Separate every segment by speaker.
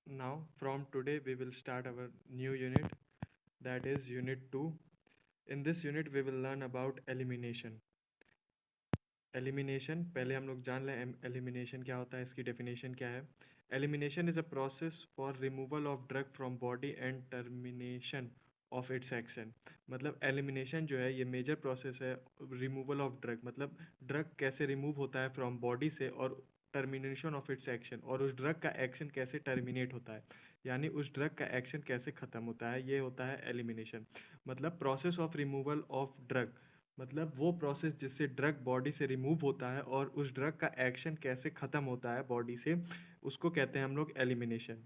Speaker 1: Now, from today, we will start our new unit, that is Unit 2. In this unit, we will learn about elimination. Elimination पहले हम लोग जान लें elimination क्या होता है, इसकी डेफिनेशन क्या है. Elimination is a process for removal of drug from body and termination of its action. मतलब एलिमिनेशन जो है ये मेजर प्रोसेस है रिमूवल ऑफ ड्रग, मतलब ड्रग कैसे रिमूव होता है फ्रॉम बॉडी से, और टर्मिनेशन ऑफ इट्स एक्शन, और उस ड्रग का एक्शन कैसे टर्मिनेट होता है, यानी उस ड्रग का एक्शन कैसे ख़त्म होता है, ये होता है एलिमिनेशन. मतलब process of removal of drug, मतलब वो प्रोसेस जिससे ड्रग बॉडी से रिमूव होता है और उस ड्रग का एक्शन कैसे ख़त्म होता है बॉडी से, उसको कहते हैं हम लोग elimination.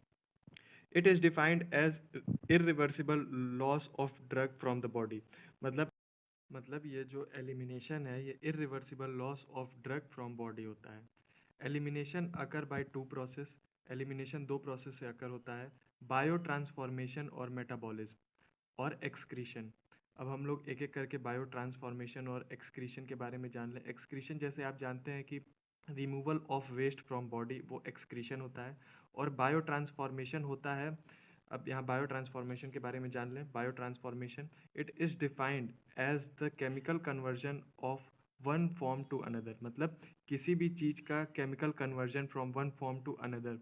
Speaker 1: It is defined as irreversible loss of drug from the body. मतलब ये जो एलिमिनेशन है ये irreversible loss of drug from body होता है. Elimination occur by two process. Elimination दो प्रोसेस से अकर होता है, बायो ट्रांसफॉर्मेशन और मेटाबॉलिज्म और एक्सक्रीशन. अब हम लोग एक एक करके बायो ट्रांसफॉर्मेशन और एक्सक्रीशन के बारे में जान लें. एक्सक्रीशन जैसे आप जानते हैं कि removal of waste from body, वो एक्सक्रीशन होता है. और बायो ट्रांसफॉर्मेशन होता है, अब यहाँ बायो ट्रांसफॉर्मेशन के बारे में जान लें. Biotransformation it is defined as the chemical conversion of one form to another. मतलब किसी भी चीज़ का chemical conversion from one form to another.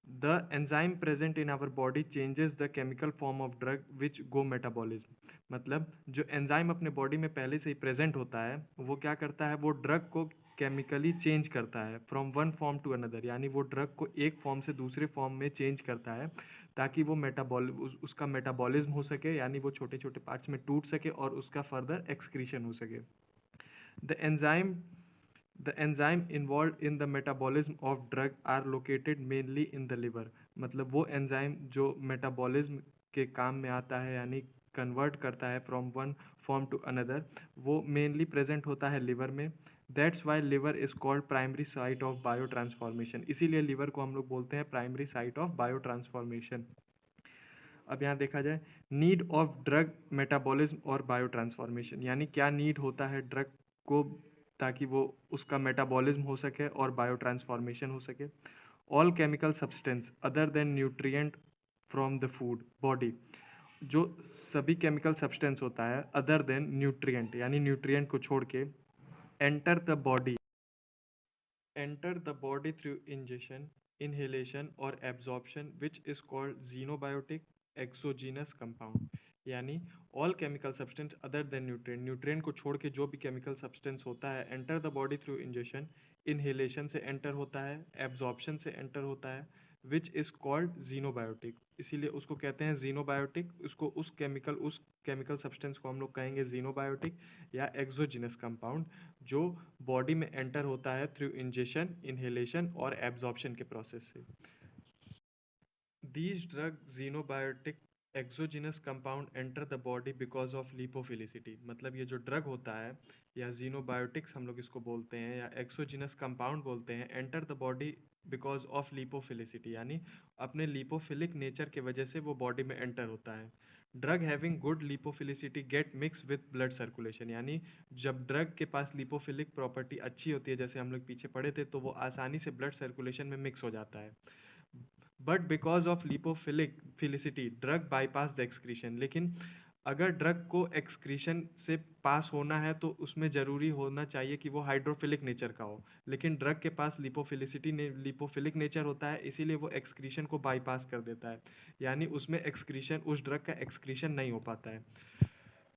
Speaker 1: The enzyme present in our body changes the chemical form of drug which go metabolism. मतलब जो enzyme अपने body में पहले से ही प्रेजेंट होता है वो क्या करता है, वो ड्रग को केमिकली चेंज करता है from one form to another, यानी वो ड्रग को एक फॉर्म से दूसरे फॉर्म में चेंज करता है ताकि वो उसका मेटाबॉलिज्म हो सके, यानी वो छोटे छोटे पार्ट्स में टूट सके और उसका फर्दर एक्सक्रीशन हो सके. The enzyme involved in the metabolism of drug are located mainly in the liver. मतलब वो एंजाइम जो मेटाबॉलिज्म के काम में आता है, यानी कन्वर्ट करता है from one form to another, वो मेनली प्रेजेंट होता है लिवर में. That's why liver is called primary site of biotransformation. इसीलिए लिवर को हम लोग बोलते हैं primary site of biotransformation. अब यहाँ देखा जाए नीड ऑफ ड्रग मेटाबॉलिज्म और बायो ट्रांसफॉर्मेशन, यानी क्या नीड होता है ड्रग को ताकि वो उसका मेटाबॉलिज्म हो सके और बायो ट्रांसफॉर्मेशन हो सके. All chemical substance other than nutrient from the food body. जो सभी केमिकल सब्सटेंस होता है अदर देन न्यूट्रिएंट, यानी न्यूट्रिएंट को छोड़ के, enter the body through ingestion, inhalation और absorption which is called xenobiotic exogenous compound. यानी all chemical substance other than nutrient को छोड़ के जो भी chemical substance होता है enter the body through ingestion, inhalation से enter होता है, absorption से enter होता है, which is called xenobiotic. इसीलिए उसको कहते हैं xenobiotic. उस केमिकल सब्सटेंस को हम लोग कहेंगे xenobiotic या exogenous compound, जो बॉडी में एंटर होता है थ्रू इंजेशन, इन्हेलेशन और एब्जॉर्प्शन के प्रोसेस से. These drug xenobiotic exogenous compound enter the body because of lipophilicity. मतलब ये जो ड्रग होता है या xenobiotics हम लोग इसको बोलते हैं या exogenous compound बोलते हैं, enter the body because of lipophilicity, यानी अपने लिपोफिलिक नेचर के वजह से वो बॉडी में एंटर होता है. Drug having good lipophilicity gate mix with blood circulation, यानी जब ड्रग के पास लिपोफिलिक प्रॉपर्टी अच्छी होती है, जैसे हम लोग पीछे पढ़े थे, तो वो आसानी से ब्लड सर्कुलेशन में मिक्स हो जाता है. But because of lipophilicity drug bypass the excretion. लेकिन अगर ड्रग को एक्सक्रीशन से पास होना है तो उसमें ज़रूरी होना चाहिए कि वो हाइड्रोफिलिक नेचर का हो, लेकिन ड्रग के पास लिपोफिलिक नेचर होता है, इसीलिए वो एक्सक्रीशन को बाईपास कर देता है, यानी उसमें एक्सक्रीशन, उस ड्रग का एक्सक्रीशन नहीं हो पाता है.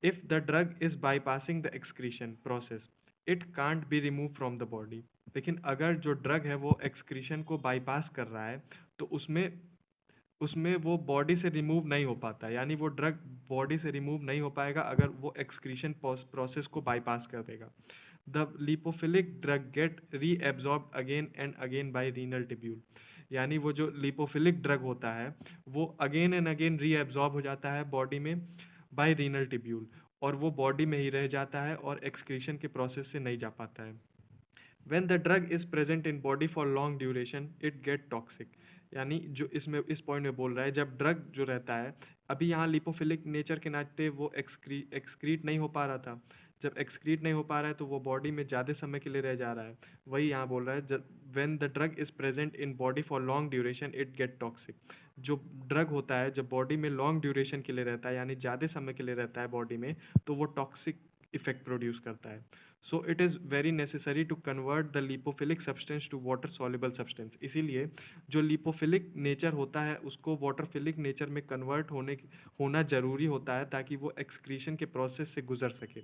Speaker 1: If the drug is bypassing the excretion process, it can't be removed from the body. लेकिन अगर जो ड्रग है वो एक्सक्रीशन को बाईपास कर रहा है तो उसमें उसमें वो बॉडी से रिमूव नहीं हो पाता, यानी वो ड्रग बॉडी से रिमूव नहीं हो पाएगा अगर वो एक्सक्रीशन प्रोसेस को बाईपास कर देगा. The lipophilic drug get reabsorb again and again by renal tubule. यानी वो जो लिपोफिलिक ड्रग होता है वो अगेन एंड अगेन रीएब्जॉर्ब हो जाता है बॉडी में बाय रीनल ट्यूब्यूल, और वो बॉडी में ही रह जाता है और एक्सक्रीशन के प्रोसेस से नहीं जा पाता है. When the drug is present in body for long duration, it get toxic. यानी जो इस पॉइंट में बोल रहा है, जब ड्रग जो रहता है, अभी यहाँ लिपोफिलिक नेचर के नाते वो एक्सक्रीट नहीं हो पा रहा था, जब एक्सक्रीट नहीं हो पा रहा है तो वो बॉडी में ज़्यादा समय के लिए रह जा रहा है। वही यहाँ बोल रहा है, when the drug is present in body for long duration it get toxic. जो ड्रग होता है जब बॉडी में लॉन्ग ड्यूरेशन के लिए रहता है, यानी ज़्यादा समय के लिए रहता है बॉडी में, तो वो टॉक्सिक इफेक्ट प्रोड्यूस करता है। So it is very necessary to convert the lipophilic substance to water soluble substance. इसीलिए जो लिपोफिलिक नेचर होता है उसको वाटरफिलिक नेचर में कन्वर्ट होना ज़रूरी होता है, ताकि वो एक्सक्रीशन के प्रोसेस से गुजर सके,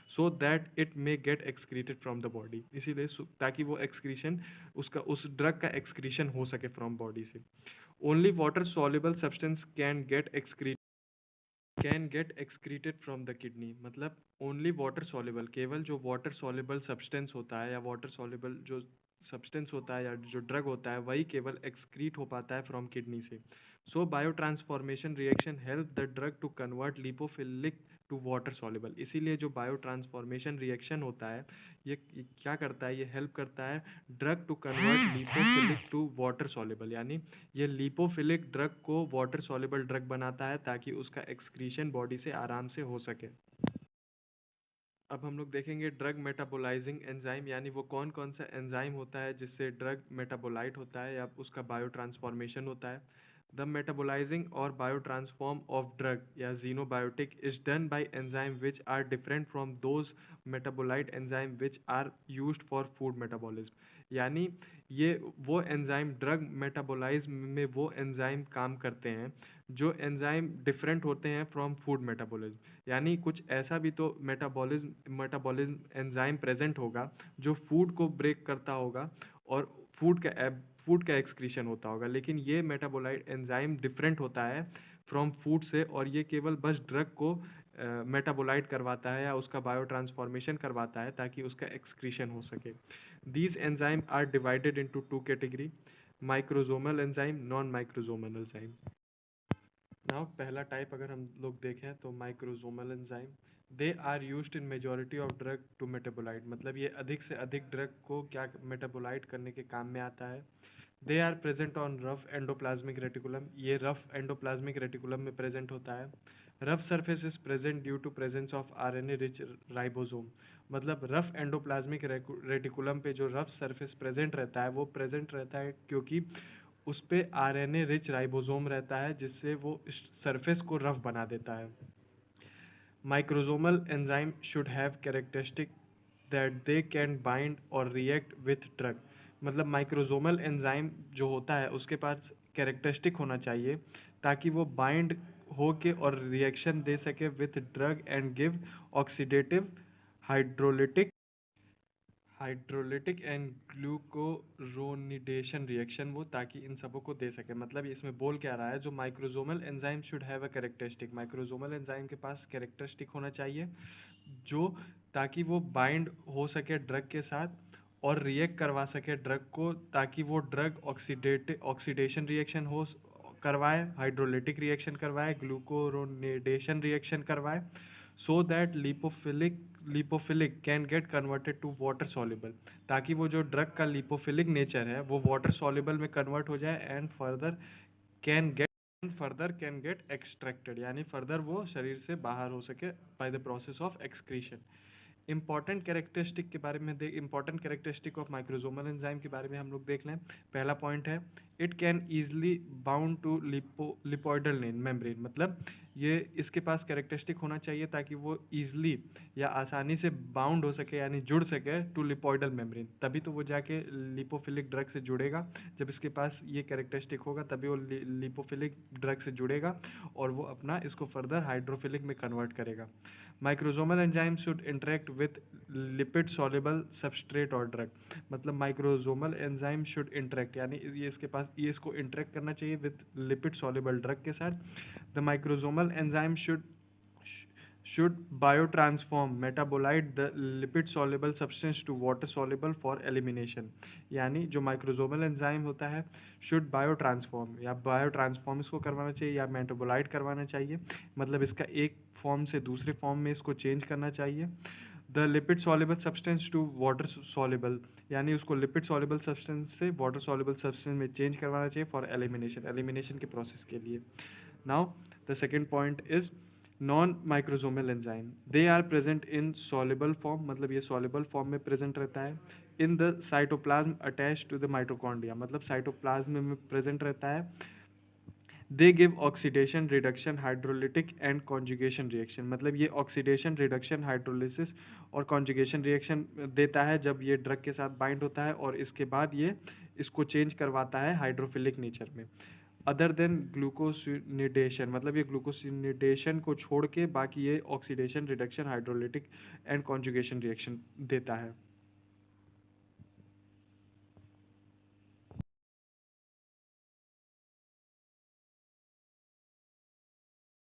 Speaker 1: so that it may gate excreted from the body. इसीलिए ताकि वो एक्सक्रीशन, उसका उस ड्रग का एक्सक्रीशन हो सके फ्रॉम बॉडी से। Only water soluble substance can get excreted from the kidney. मतलब ओनली वाटर सॉल्युबल, केवल जो वाटर सॉल्युबल सब्सटेंस होता है या वाटर सॉल्युबल जो सब्सटेंस होता है या जो ड्रग होता है, वही केवल एक्सक्रीट हो पाता है फ्रॉम किडनी से। So bio transformation reaction help the drug to convert lipophilic to water soluble. इसीलिए जो बायो ट्रांसफॉर्मेशन रिएक्शन होता है, ये क्या करता है, ये हेल्प करता है drug to convert lipophilic to water soluble. यानी ये लिपोफिलिक ड्रग को वाटर सॉल्युबल ड्रग बनाता है ताकि उसका एक्सक्रीशन बॉडी से आराम से हो सके। अब हम लोग देखेंगे ड्रग मेटाबोलाइजिंग एंजाइम, यानी वो कौन कौन सा एंजाइम होता है जिससे ड्रग मेटाबोलाइट होता है या उसका बायो ट्रांसफॉर्मेशन होता है। द मेटाबोलाइजिंग और बायो ट्रांसफॉर्म ऑफ ड्रग या xenobiotic is done by enzyme which are different from those metabolite enzyme which are used for food metabolism. यानी ये वो एंजाइम ड्रग मेटाबोलाइज्म में वो एंजाइम काम करते हैं जो एंजाइम डिफरेंट होते हैं फ्रॉम फूड मेटाबॉलिज्म। यानी कुछ ऐसा भी तो मेटाबॉलिज्म एंजाइम प्रेजेंट होगा जो फूड को ब्रेक करता होगा और फूड का एक्सक्रीशन होता होगा, लेकिन ये मेटाबोलाइट एंजाइम डिफरेंट होता है फ्रॉम फूड से, और ये केवल बस ड्रग को मेटाबोलाइट करवाता है या उसका बायो ट्रांसफॉर्मेशन करवाता है ताकि उसका एक्सक्रीशन हो सके। These enzyme are divided into two category, microsomal enzyme, non microsomal enzyme. Now पहला टाइप अगर हम लोग देखें तो microsomal enzyme, they are used in majority of drug to metabolite. मतलब ये अधिक से अधिक ड्रग को क्या मेटाबोलाइट करने के काम में आता है। They are present on rough endoplasmic reticulum, ये रफ एंडोप्लाज्मिक रेटिकुलम में प्रेजेंट होता है। Rough surface is present due to presence of RNA rich ribosome. मतलब रफ एंडोप्लाज्मिक रेटिकुलम पे जो रफ सरफेस प्रेजेंट रहता है वो प्रेजेंट रहता है क्योंकि उस पे आरएनए रिच राइबोसोम रहता है, जिससे वो इस सरफेस को रफ बना देता है। Microsomal enzyme should have characteristic that they can bind और रिएक्ट विथ ड्रग। मतलब माइक्रोजोमल एंजाइम जो होता है उसके पास कैरेक्टरिस्टिक होना चाहिए ताकि वो बाइंड हो के और रिएक्शन दे सके with drug and give oxidative, hydrolytic hydrolytic and glucuronidation reaction, वो ताकि इन सबों को दे सके। मतलब इसमें बोल क्या रहा है, जो microsomal enzyme should have a characteristic, microsomal enzyme के पास कैरेक्टरिस्टिक होना चाहिए जो ताकि वो बाइंड हो सके ड्रग के साथ और रिएक्ट करवा सके ड्रग को, ताकि वो ड्रग ऑक्सीडेशन रिएक्शन हो करवाए, हाइड्रोलिटिक रिएक्शन करवाए, ग्लूकोरोनेडेशन रिएक्शन करवाए, so that lipophilic can get converted to water soluble, ताकि वो जो ड्रग का लिपोफिलिक नेचर है वो वाटर सॉल्युबल में कन्वर्ट हो जाए and further can get extracted, यानी फर्दर वो शरीर से बाहर हो सके by the process of excretion. Important characteristic के बारे में important characteristic of microsomal enzyme के बारे में हम लोग देख लें। पहला पॉइंट है, it can easily bound to lipoidal membrane. मतलब ये इसके पास कैरेक्टरिस्टिक होना चाहिए ताकि वो ईजिली या आसानी से बाउंड हो सके, यानी जुड़ सके टू लिपोइडल मेम्ब्रेन, तभी तो वो जाके लिपोफिलिक ड्रग से जुड़ेगा। जब इसके पास ये कैरेक्टरिस्टिक होगा तभी वो लिपोफिलिक ड्रग से जुड़ेगा और वो अपना इसको फर्दर हाइड्रोफिलिक में कन्वर्ट करेगा। Microsomal enzyme should interact with lipid soluble substrate और ड्रग। मतलब माइक्रोजोमल एंजाइम शुड इंटरेक्ट, यानी ये इसको इंटरेक्ट करना चाहिए विथ लिपिड सॉल्युबल ड्रग के साथ। The microsomal enzyme should biotransform metabolite the lipid soluble substance to water soluble for elimination। यानी जो माइक्रोजोमल एंजाइम होता है शुड बायोट्रांसफॉर्म या बायोट्रांसफॉर्म इसको करवाना चाहिए या मेटाबोलाइट करवाना चाहिए। मतलब इसका एक फॉर्म से दूसरे फॉर्म में इसको चेंज करना चाहिए। The lipid soluble substance to water soluble, यानी उसको लिपिड सॉल्युबल सब्सटेंस से वाटर सॉल्युबल सब्सटेंस में चेंज करवाना चाहिए फॉर एलिमिनेशन के प्रोसेस के लिए। Now the second point is non microsomal enzyme, they are present in soluble form, मतलब ये सॉल्युबल फॉर्म में प्रेजेंट रहता है in the cytoplasm attach to the mitochondria, मतलब साइटोप्लाज्म में प्रेजेंट रहता है। They give oxidation reduction hydrolytic and conjugation reaction, मतलब ये ऑक्सीडेशन रिडक्शन हाइड्रोलिसिस और कॉन्जुगेशन रिएक्शन देता है जब ये ड्रग के साथ बाइंड होता है, और इसके बाद ये इसको चेंज करवाता है हाइड्रोफिलिक नेचर में। अदर देन ग्लूकोसिनेडेशन, मतलब ये ग्लूकोसिनेडेशन को छोड़ के बाकी ये oxidation reduction hydrolytic and conjugation reaction देता है।